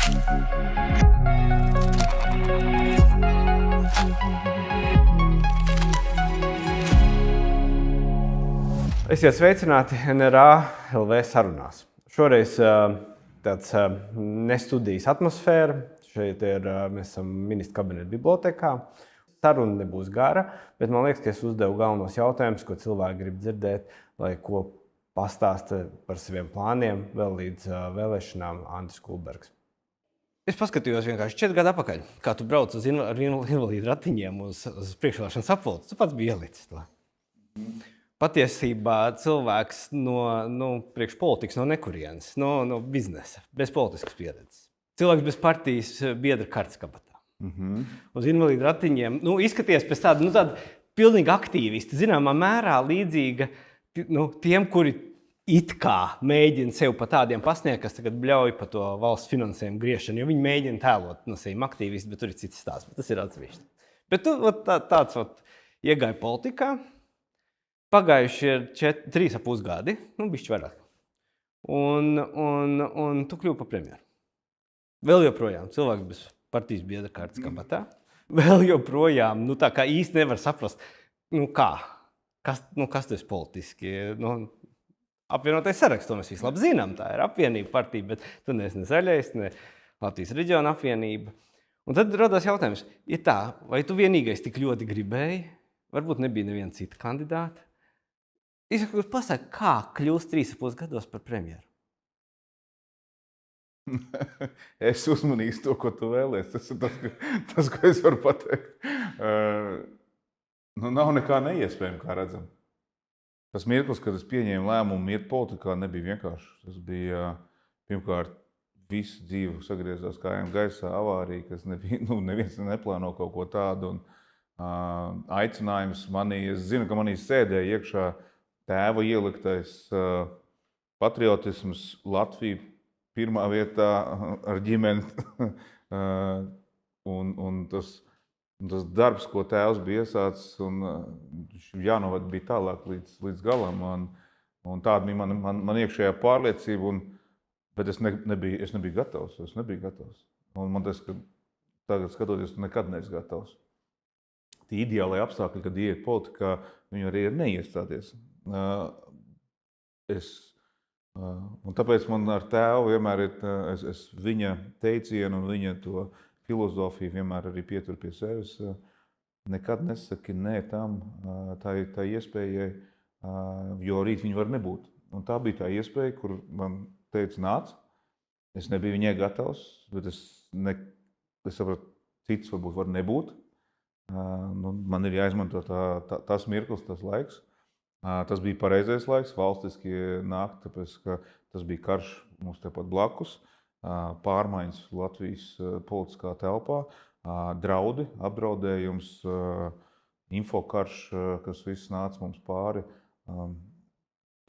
Esiet sveicināti NRA LV sarunās. Šoreiz tāds nestudijas atmosfēra. Šeit mēs esam ministra kabineta bibliotekā. Saruna nebūs gara, bet man liekas, ka es uzdevu galvenos jautājumus, ko cilvēki grib dzirdēt, lai ko pastāsta par saviem plāniem vēl līdz vēlēšanām Andris Kulbergs. Es paskatījos vienkārši 4 gadu atpakaļ, kā tu brauc ar invalīdu ratiņiem uz priekšvēlēšanas apvaldes. Tu pats biji ielicis to. Patiesībā cilvēks priekš politikas no nekurienes, no biznesa, bez politiskas pieredzes. Cilvēks bez partijas biedra kartes kabatā. Uz invalīdu ratiņiem. Izskaties pēc tāda pilnīgi aktīvisti, zināmā mērā līdzīga tiem, kuri it kā mēģina sev pa tādiem pasniegt, kas tagad bļauj pa to valsts finansējumu griešanu, jo viņi mēģina tēlot no sevi aktīvisti, bet tur ir cits stāsts. Tas ir atsevišķi. Bet tu tāds iegāji politikā. Pagājuši ir 3,5 gadi, bišķi vairāk. Un tu kļuvi par premjeru. Vēl joprojām cilvēks bez partijas biedra kartes kabatā. Vēl joprojām, tā kā īsti nevar saprast, kā? Kas tas politiski? Apvienotais saraksts, to mēs visi labi zinām, tā ir apvienība partija, bet tu neesi ne Zaļais, ne Latvijas reģiona apvienība. Un tad radās jautājums, vai tu vienīgais tik ļoti gribēji, varbūt nebija neviena cita kandidāta? Pasaka, kā kļūst 3,5 gados par premjeru? Es uzmanīšu to, ko tu vēlies. Tas ir tas, ko es varu pateikt. Nav nekā neiespējama, kā redzam. Tas mirklis, kad es pieņēmu lēmumu iet politikā, nebija vienkārši. Tas bija, pirmkārt, visu dzīvi sagriezās kājām gaisā, avārija, kas nebija, neviens neplāno kaut ko tādu. Un aicinājums manī, es zinu, ka manī sēdēja iekšā tēva ieliktais patriotisms, Latvija pirmā vietā ar ģimeni. un tas darbs, ko tēvs bija iesācis, un jānovad bija tālāk līdz galam. Un tāda bija man iekšējā pārliecība, bet es nebiju gatavs. Un man tas, ka tagad skatoties, nekad neesmu gatavs. Tie ideālai apstākļi, kad iet politikā, viņi arī ir neiestāties. Un tāpēc man ar tēvu vienmēr ir viņa teicienu un viņa to filozofiju vienmēr arī pietur pie sevis. Nekad nesaki nē tam, tā iespējai, jo rīt viņa var nebūt. Un tā bija tā iespēja, kur man teica nāc. Es nebiju viņai gatavs, bet es sapratu, cits varbūt var nebūt. Man ir jāizmanto tas mirklis, tas laiks. Tas bija pareizais laiks, valstiski nākt, tāpēc, ka tas bija karš mums tepat blakus, pārmaiņas Latvijas politiskā telpā, draudi, apdraudējums, infokarš, kas viss nāca mums pāri,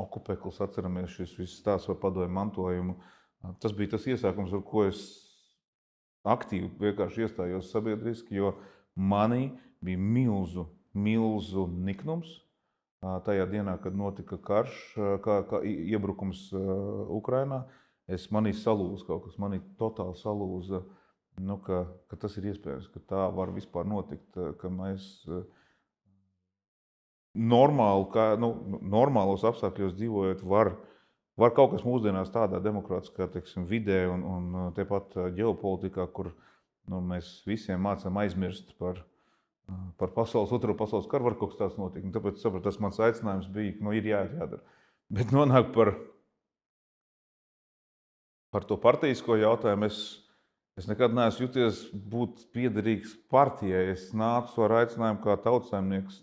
okupeklis, atceramies šis viss stāsts par padomju mantojumu. Tas bija tas iesākums, ar ko es aktīvi vienkārši iestājos sabiedriski, jo manī bija milzu niknums. Tajā dienā, kad notika karš, kā iebrukums Ukrainā, manī salūza kaut kas, manī totāli salūza, ka tas ir iespējams, ka tā var vispār notikt, ka mēs normālos apstākļos dzīvojot var kaut kas mūsdienās tādā demokrātiskā, vidē un tepat ģeopolitikā, kur mēs visiem mācām aizmirst par otro pasaules karu, var kaut kas tāds notikt. Tāpēc tas mans aicinājums bija, ka ir jādara. Bet nonāk par to partijisko jautājumu, es nekad neesmu jūties būt piederīgs partijai. Es nācu ar aicinājumu kā tautsaimnieks,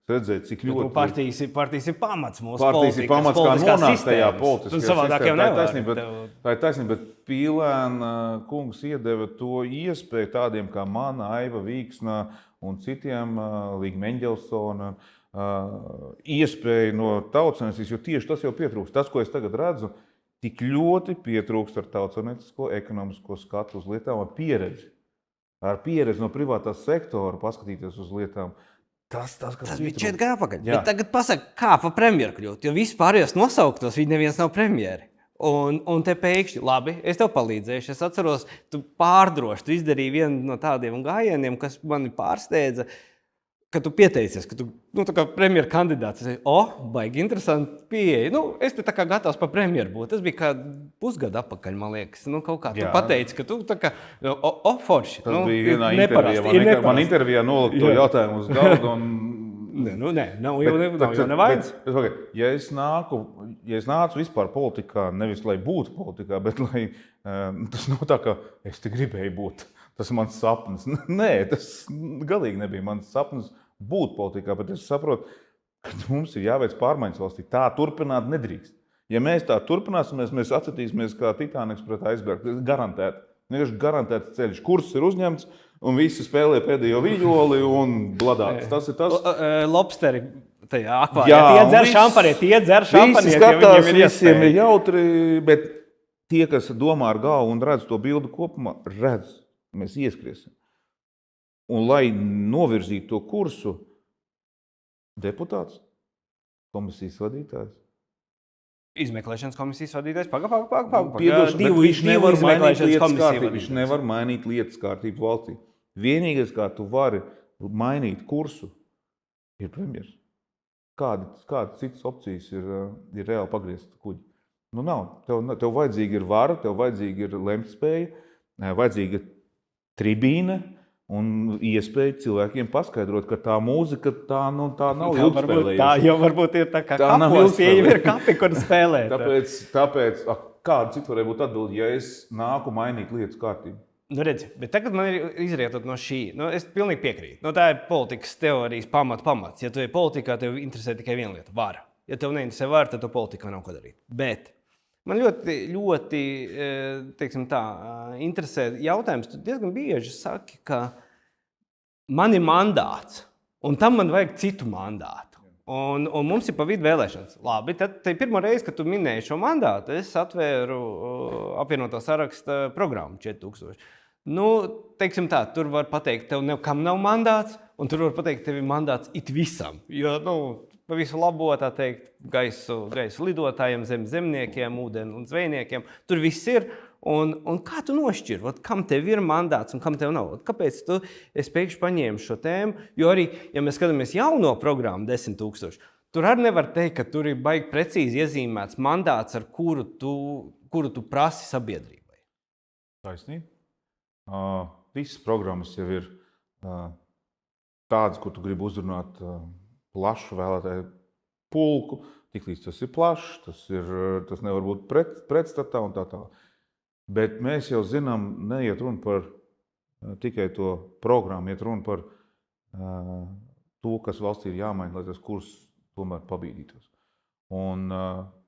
redzēt, cik ļoti... Partijas ir pamats mūsu partijas politikas, ir pamats, kā nonākt tajā politiskajā sistēmā. Tā ir taisnība, bet Pīlēna kungs iedeva to iespēju tādiem kā mana, Aiva Vīksna un citiem, Līga Meņģelsona, iespēju no tautsaimniecības, jo tieši tas jau pietrūkst. Tas, ko es tagad redzu, tik ļoti pietrūkst ar tautsaimniecisko, ekonomisko skatu uz lietām, ar pieredzi no privātā sektora paskatīties uz lietām. Tas bija 4 gadu atpakaļ. Bet tagad pasaka, kā pa premjeru kļūt, jo vispārējos nosauktos viņi neviens nav premjeri. Un te pēkšņi, labi, es tev palīdzēšu. Es atceros, tu pārdroši, tu izdarīji vienu no tādiem gājieniem, kas mani pārsteidza, ka tu pieteicies, ka tu tā kā premjera kandidāts. Es teicu, baigi interesanti pieeja. Es te tā kā gatavs par premjeru būt. Tas bija kā pusgadu atpakaļ, man liekas. Kaut kā tu pateici, ka tu tā kā, forši. Tas bija vienā intervijā. Man intervijā nolika to jautājumu uz galdu un... Nav jau nevajadz. Ja es nācu vispār politikā, nevis lai būtu politikā, bet lai tas nav tā, ka es te gribēju būt. Tas ir mans sapnis. Nē, tas galīgi nebija mans sapnis būt politikā, bet es saprotu, ka mums ir jāveic pārmaiņas valstī. Tā turpināt nedrīkst. Ja mēs tā turpināsimies, mēs atcetīsimies kā Titaniks pret aizbergu. Garantēti. Vienkārši garantēts ceļš. Kurs ir uzņemts, un visi spēlē pēdējo viļoli un bladāts. Tas ir tas. Lobsteri tajā akvārijā. Tie dzer šampanieti, ja viņiem ir visiem ir jautri, bet tie, kas domā ar galvu un redz to bildu kopumā, redz, mēs ieskriesim. Un lai novirzītu to kursu, deputāts, komisijas vadītājs, izmeklēšanas komisijas vadītājs. Viņš nevar mainīt lietas kārtību valstī. Vienīgais, kā tu vari mainīt kursu, ir premjers. Kādas citas opcijas ir reāli pagriezt kuģi? Nav. Tev vajadzīga ir vara, tev vajadzīga ir lemtspēja, vajadzīga tribīne un iespēja cilvēkiem paskaidrot, ka tā mūzika tā nav ilgspēlējuša. Tā jau varbūt ir tā kā kapos, ja jau ir kapi, kur spēlēt. Tāpēc kāda citu varēja būt atbildi, ja es nāku mainīt lietas kārtību? Redzi, bet tagad man ir izrietot no šī. Es pilnīgi piekrītu. Tā ir politikas teorijas pamats. Ja tu esi politikā, tev interesē tikai viena lieta – vara. Ja tev neinteresē vara, tad tu politikā nav ko darīt. Bet man ļoti teiksim tā, interesē jautājums. Tu diezgan bieži saki, ka man ir mandāts, un tam man vajag citu mandātu. Un mums ir pa vidu vēlēšanas. Labi, tad pirmo reizi, kad tu minēji šo mandātu, es atvēru apvienotā saraksta programmu 4000. Teiksim tā, tur var pateikt, tev nekam nav mandāts, un tur var pateikt, tev ir mandāts it visam. Jo, pa visu labo, tā teikt, gaisu lidotājiem, zemniekiem, ūdeni un zvejniekiem. Tur viss ir. Un kā tu nošķir? Kam tev ir mandāts un kam tev nav? Kāpēc es pēkšņi paņēmu šo tēmu? Jo arī, ja mēs skatāmies jauno programmu 10 000, tur arī nevar teikt, ka tur ir baigi precīzi iezīmēts mandāts, ar kuru tu prasi sabiedrībai. Taisnība. Visas programmas jau ir tādas, kur tu gribi uzrunāt plašu vēlētāju pulku. Tiklīdz tas ir plašs, tas nevar būt pretstatā un tā tālāk. Bet mēs jau zinām, neiet runa par tikai to programmu, iet runa par to, kas valstī ir jāmaina, lai tas kurs tomēr pabīdītos. Un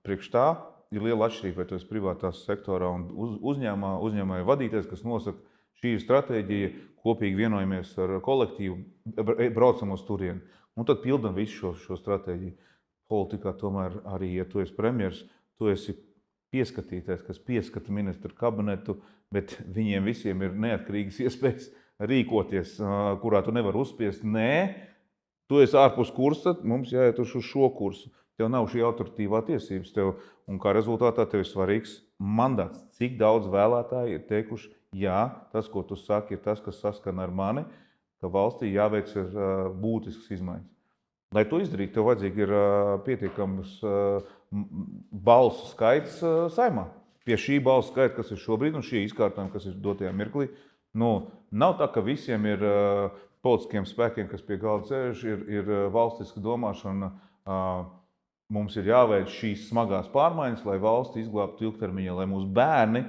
priekš tā ir liela atšķirība, vai tu esi privātās sektorā un uzņēmēja vadītājs, kas nosaka, šī ir stratēģija, kopīgi vienojamies ar kolektīvu, braucam uz turieni. Un tad pildam visu šo stratēģiju. Politikā tomēr arī, ja tu esi premjers, tu esi pieskatītājs, kas pieskata ministru kabinetu, bet viņiem visiem ir neatkarīgas iespējas rīkoties, kurā tu nevar uzspiest. Nē, tu esi ārpus kursa, mums jāiet uz šo kursu. Tev nav šī autoritīvā tiesības, un kā rezultātā tev ir svarīgs mandāts. Cik daudz vēlētāji ir teikuši, jā, tas, ko tu saki, ir tas, kas saskana ar mani, ka valstī jāveic būtiskas izmaiņas. Lai to izdarītu, tev vajadzīgi ir pietiekams balsu skaits Saeimā. Pie šī balsu skaita, kas ir šobrīd, un šie izkārtojumi, kas ir dotajā mirklī, nav tā, ka visiem ir politiskiem spēkiem, kas pie galda sēž, ir valstiska domāšana. Mums ir jāveic šīs smagās pārmaiņas, lai valsti izglābtu ilgtermiņā, lai mūsu bērni,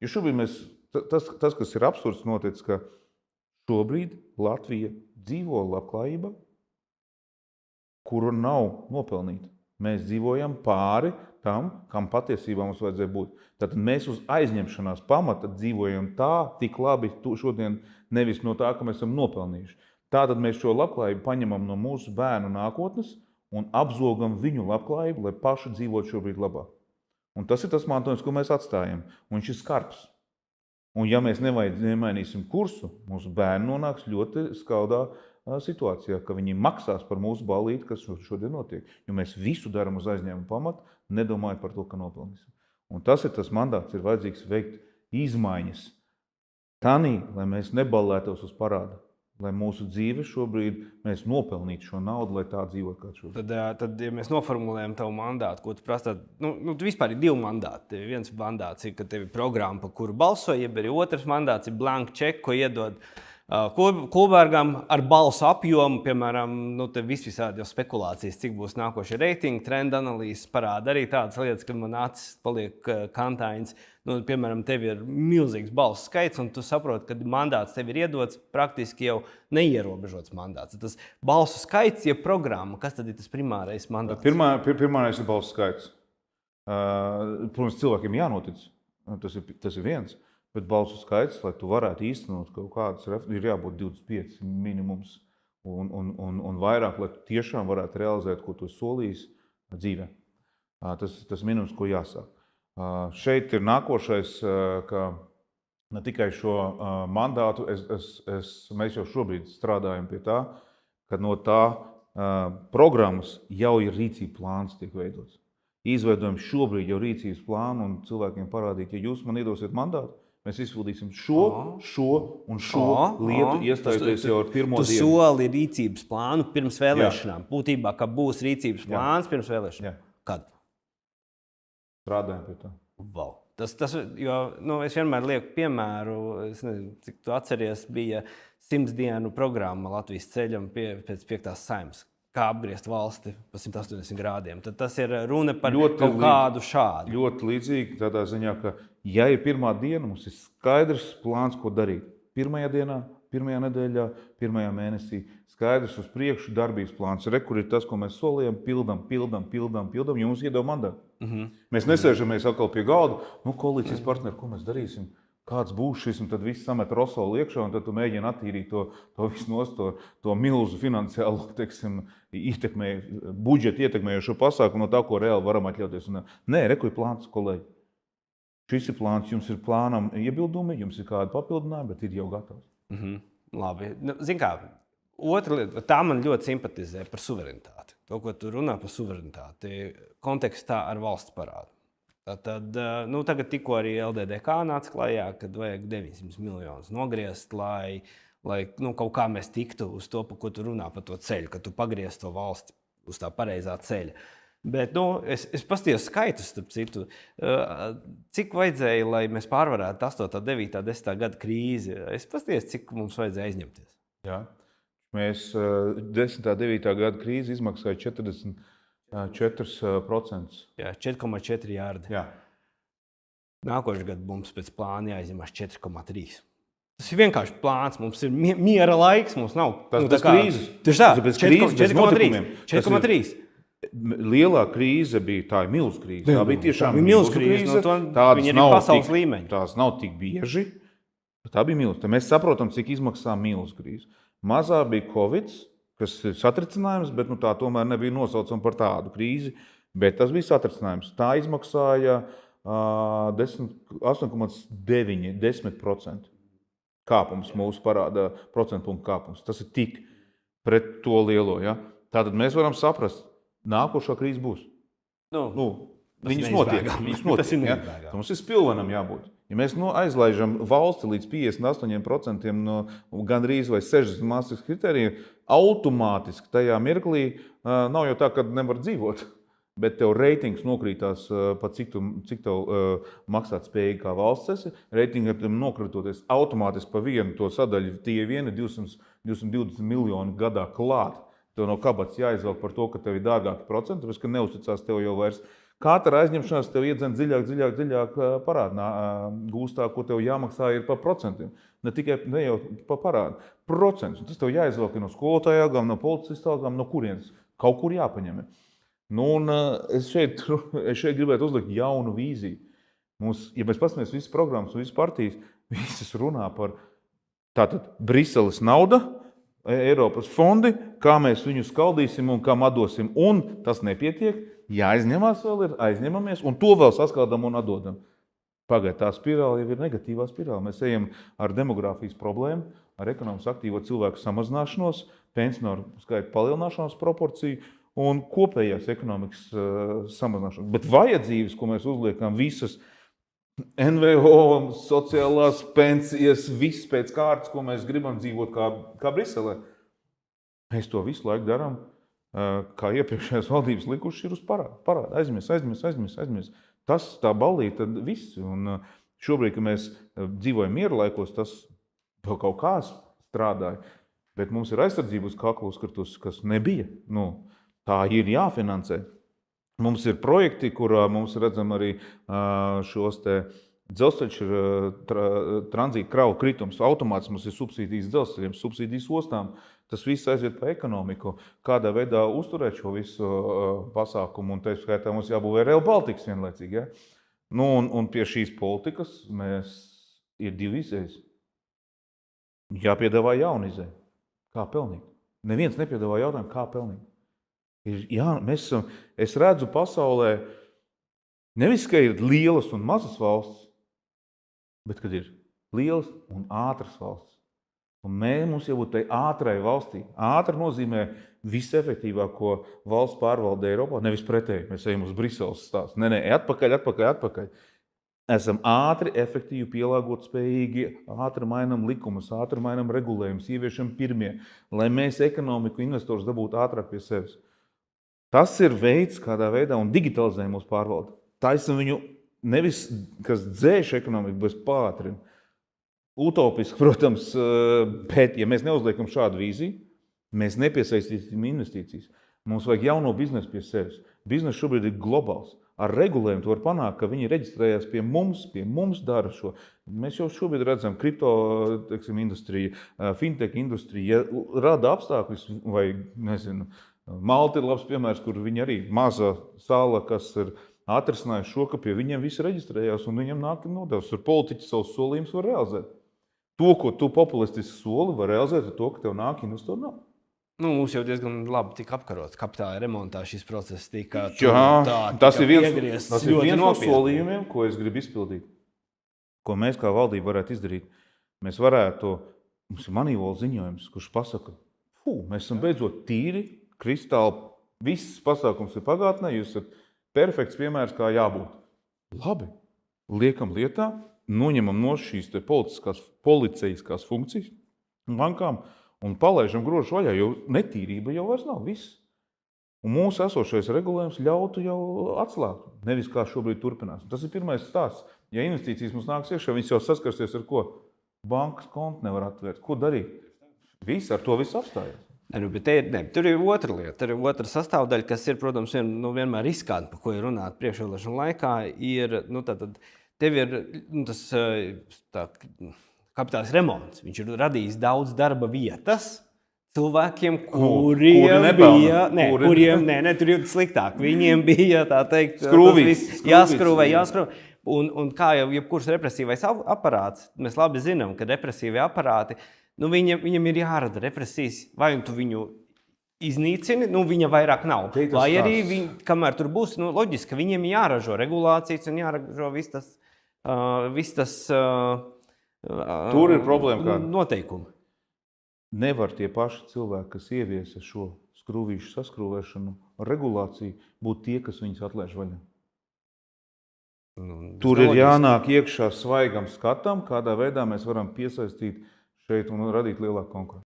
jo šobrīd tas, kas ir absurds noticis, ka šobrīd Latvija dzīvo labklājībā, kuru nav nopelnīta. Mēs dzīvojam pāri tam, kam patiesībā mums vajadzēja būt. Tātad mēs uz aizņemšanās pamata dzīvojam tik labi šodien, nevis no tā, ka mēs esam nopelnījuši. Tātad mēs šo labklājību paņemam no mūsu bērnu nākotnes un apzogam viņu labklājību, lai paši dzīvot šobrīd labāk. Un tas ir tas mantojums, ko mēs atstājam. Un viņš ir skarbs. Un ja mēs nemainīsim kursu, mūsu bērni nonāks ļoti skaudā situācijā, ka viņi maksās par mūsu ballīti, kas šodien notiek. Jo mēs visu darām uz aizņēmumu pamatu, nedomājot par to, ka nopelnīsim. Un tas ir tas mandāts, ir vajadzīgs veikt izmaiņas tanī, lai mēs neballētos uz parādu. Lai mūsu dzīve šobrīd mēs nopelnītu šo naudu, lai tā dzīvotu kā šobrīd. Tad, ja mēs noformulējam tavu mandātu, ko tu prasa, tad vispār ir 2 mandāti. Viens mandāts ir, ka tev ir programma, par kuru balso, jeb arī otrs mandāts ir blank check, ko iedod Kohlbergam ar balsu apjomu, piemēram, te visādi jau spekulācijas, cik būs nākošie reitingi, trenda analīzes parāda arī tādas lietas, ka man acis paliek kantains. Piemēram, tev ir milzīgs balsu skaits, un tu saproti, ka mandāts tev ir iedots praktiski jau neierobežots mandāts. Tas balsu skaits, ja programma, kas tad ir tas primārais mandāts? Pirmais ir balsu skaits. Protams, cilvēkiem jānotic, tas ir viens. Bet balsu skaits, lai tu varētu īstenot kaut kādas reformas, ir jābūt 25 minimums un vairāk, lai tu tiešām varētu realizēt, ko tu solījis dzīvē. Tas minimums, ko jāsāk. Šeit ir nākošais, ka ne tikai šo mandātu, mēs jau šobrīd strādājam pie tā, ka no tā programmas jau ir rīcība plāns tiek veidots. Izveidojam šobrīd jau rīcības plānu un cilvēkiem parādīt, ja jūs man iedosiet mandātu, mēs izpildīsim šo un šo lietu, iestājoties jau ar pirmo dienu. Tu soli rīcības plānu pirms vēlēšanām. Jā. Būtībā, ka būs rīcības plāns pirms vēlēšanām. Kad? Strādājam pie tā. Wow. Es vienmēr lieku piemēru, es nezinu, cik tu atceries, bija 100 dienu programma Latvijas ceļam pēc 5. Saeimas. Kā apgriezt valsti pa 180 grādiem. Tad tas ir runa par kaut kādu šādu. Ļoti līdzīgi tādā ziņā, ka ja ir pirmā diena, mums ir skaidrs plāns, ko darīt. Pirmajā dienā, pirmajā nedēļā, pirmajā mēnesī. Skaidrs uz priekšu darbības plāns. Kur ir tas, ko mēs solījām, pildam, jums iedod mandātu. Mēs nesēžamies atkal pie galda, koalīcijas partneri, ko mēs darīsim? Kāds būs šis, un tad viss samet rosolu iekšā, un tad tu mēģini attīrīt to visu nost, to milzu finansiālo, budžetu ietekmējošo pasākumu no tā, ko reāli varam atļauties. Nē, ir plāns, kolēģi. Šis ir plāns, jums ir plānam iebildumi, jums ir kādi papildinājumi, bet ir jau gatavs. Labi. Zini kā, otra lieta, tā man ļoti simpatizē par suverenitāti. To, ko tu runā par suverenitāti, kontekstā ar valsts parādu. Tad, tagad tikko arī LDDK nāca klajā, kad vajag 900 miljonus nogriezt, lai kaut kā mēs tiktu uz to, par ko tu runā, par to ceļu, ka tu pagriez to valsti uz tā pareizā ceļa. Bet es paskatījos skaitus, starp citu, cik vajadzēja, lai mēs pārvarētu 8., 9., 10. gada krīzi. Es paskatījos, cik mums vajadzēja aizņemties. Jā. Mēs 10. 9. gada krīzi izmaksāja 44%. Jā, 4,4 jārdi. Jā. Nākošais gads mums pēc plāna jāizņemās 4,3. Tas ir vienkārši plāns, mums ir miera laiks, mums nav... Tas krīzes. Tieši tā, 4,3. Lielā krīze bija, tā ir milzu krīze. Tā bija tiešām milzu krīze. Viņi ir pasaules līmeņi. Tās nav tik bieži. Tā bija milzu. Tad mēs saprotam, cik izmaksā milzu krīze. Mazā bija Covid, kas ir satricinājums, bet tā tomēr nebija nosaucama par tādu krīzi. Bet tas bija satricinājums. Tā izmaksāja 8,9% kāpums mūsu parāda, procentpunktu kāpums. Tas ir tik pret to lielo. Ja? Tātad mēs varam saprast, nākošā krīze būs. Viņas notiek. Ja? Mums ir spilvenam jābūt. Ja mēs aizlaižam valsti līdz 58% no gandrīz vai 60 mākslas kritērijiem, automātiski tajā mirklī nav jau tā, ka nevar dzīvot. Bet tev reitings nokrītās pa cik tev maksāt spējīgi kā valsts esi. Reitingam nokritoties automātiski pa vienu to sadaļu, tie vieni 220 miljoni gadā klāt. Tev no kabatas jāizvelk par to, ka tev ir dārgāki procenti, tāpēc, ka neuzticās tev jau vairs. Katra aizņemšanās tev iedzen dziļāk parādā. Gūstā, ko tev jāmaksā, ir par procentiem. Ne jau par parādu. Procentus. Tas tev jāizvelk no skolotāja algām, no policista algām, no kurienes. Kaut kur jāpaņem. Es šeit gribētu uzlikt jaunu vīziju. Ja mēs paskatāmies visas programmas un visas partijas, visas runā par tātad Briseles nauda, Eiropas fondi, kā mēs viņus skaldīsim un kam atdosim. Un tas nepietiek, jāizņemās vēl ir, aizņemamies, un to vēl saskaldam un atdodam. Pagaid, tā spirāli jau ir negatīvā spirāli. Mēs ejam ar demogrāfijas problēmu, ar ekonomiski aktīvo cilvēku samazināšanos, pensionāru skaitu palielināšanos proporciju, un kopējās ekonomikas samazināšana. Bet vajadzības, ko mēs uzliekam, visas NVO, sociālās pensijas, viss pēc kārtas, ko mēs gribam dzīvot kā Briselē, mēs to visu laiku darām, kā iepriekšējās valdības likuši ir uz parādu. Aizmies. Tas tā ballīja, tad viss. Un šobrīd, kad mēs dzīvojam miera laikos, tas vēl kaut kā strādāja. Bet mums ir aizsardzība uz kakla uzkratus, kas nebija. Tā ir jāfinansē. Mums ir projekti, kurā mums redzam arī šos te dzelzceļa tranzīta kravu kritums. Automāts mums ir subsīdijas dzelzceļiem, subsīdijas ostām. Tas viss aiziet pa ekonomiku. Kādā veidā uzturēt šo visu pasākumu. Un tā skaitā mums jābūvē Rail Baltics vienlaicīgi. Ja? Un pie šīs politikas ir divi izējas. Jāpiedāvā jauna izēja. Kā pelnīt? Neviens nepiedāvā jautājumu, kā pelnīt. Es redzu pasaulē, nevis, ka ir lielas un mazas valsts, bet kad ir lielas un ātras valsts. Un mums jābūt tai ātrai valstī. Ātra nozīmē visefektīvāko valsts pārvalde Eiropā, nevis pretēji. Mēs ejam uz Briseles stāstu. Nē, atpakaļ. Esam ātri, efektīvi, pielāgot spējīgi, ātri mainam likumus, ātri mainam regulējumus, ieviešam pirmie, lai mēs ekonomiku investors dabūtu ātrāk pie sevis. Tas ir veids, kādā veidā un digitalizējam mūsu pārvaldi. Taisam viņu nevis, kas dzēš ekonomiku, bet pātrina. Utopiski, protams, bet ja mēs neuzliekam šādu vīziju, mēs nepiesaistīsim investīcijas. Mums vajag jauno biznesu pie sevis. Biznes šobrīd ir globāls. Ar regulējumu to var panākt, ka viņi reģistrējās pie mums dara šo. Mēs jau šobrīd redzam kripto industriju, fintech industriju, ja rada apstākļus, vai, nezinu, Malta ir labs piemērs, kur viņi arī maza sala, kas ir atrisinājuši šo, ka pie viņiem visi reģistrējās un viņiem nāk nodevs. Ar politiķi savus solījumus var realizēt. To, ko tu populistiski soli, var realizēt ar to, ka tev nāk investori nav. Mums jau diezgan labi tika apkarots. Kapitāla remontā šis process tika tas ir viens no solījumiem, ko es gribu izpildīt. Ko mēs kā valdība varētu izdarīt. Mums ir Moneyval ziņojums, kurš pasaka, mēs esam beidzot tīri, kristāli, viss pasākums ir pagātnē, jūs esat perfekts piemērs, kā jābūt. Labi, liekam lietā, noņemam no šīs te policiskās funkcijas bankām, un palaidžam grožu vaļā, jo netīrība jau vairs nav viss. Un mūsu esošais regulējums ļautu jau atslāgt, nevis kā šobrīd turpinās. Tas ir pirmais stāsts. Ja investīcijas mums nāks iekšā, viņas jau saskarsies ar ko? Bankas kontu nevar atvērt. Ko darīt? Ar to viss apstājās. Tur ir otra lieta, tur ir otra sastāvdaļa, kas ir, protams, vienmēr riskanti, par ko ir runāt priekšvēlēšanu laikā. Tev ir tas kapitāls remonts. Viņš ir radījis daudz darba vietas cilvēkiem, kuriem bija... Tur ir sliktāk. Viņiem bija, tā teikt, jāskrūvē. Un kā jau jebkurš represīvais aparāts, mēs labi zinām, ka represīvie aparāti, viņam ir jārada represijas, vai tu viņu iznīcini, viņa vairāk nav. Vai arī, kamēr tur būs, loģiski, ka viņiem jāražo regulācijas un jāražo viss tas tur ir problēma kāda. Noteikumi. Nevar tie paši cilvēki, kas ieviesa šo skrūvīšu saskrūvēšanu regulāciju, būt tie, kas viņus atlaiž vaļā. Tur ir jānāk iekšā svaigam skatam, kādā veidā mēs varam piesaistīt šeit un radīt lielāku konkurenci.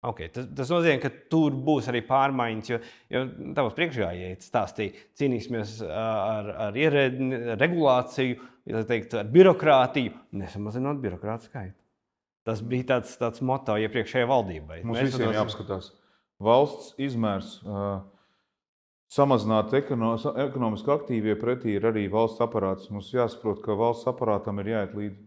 Okay, tas nozīmē, ka tur būs arī pārmaiņas, jo tavs priekšgājēji stāstīja, cīnīsimies ar ierēdni, regulāciju, ar birokrātiju, nesamazinot birokrātu skaitu. Tas bija tāds moto iepriekšējai valdībai. Mums visiem jāapskatās. Valsts izmērs samazināt ekonomiski aktīvie pretī ir arī valsts aparāts. Mums jāsaprot, ka valsts aparātam ir jāiet līdzi.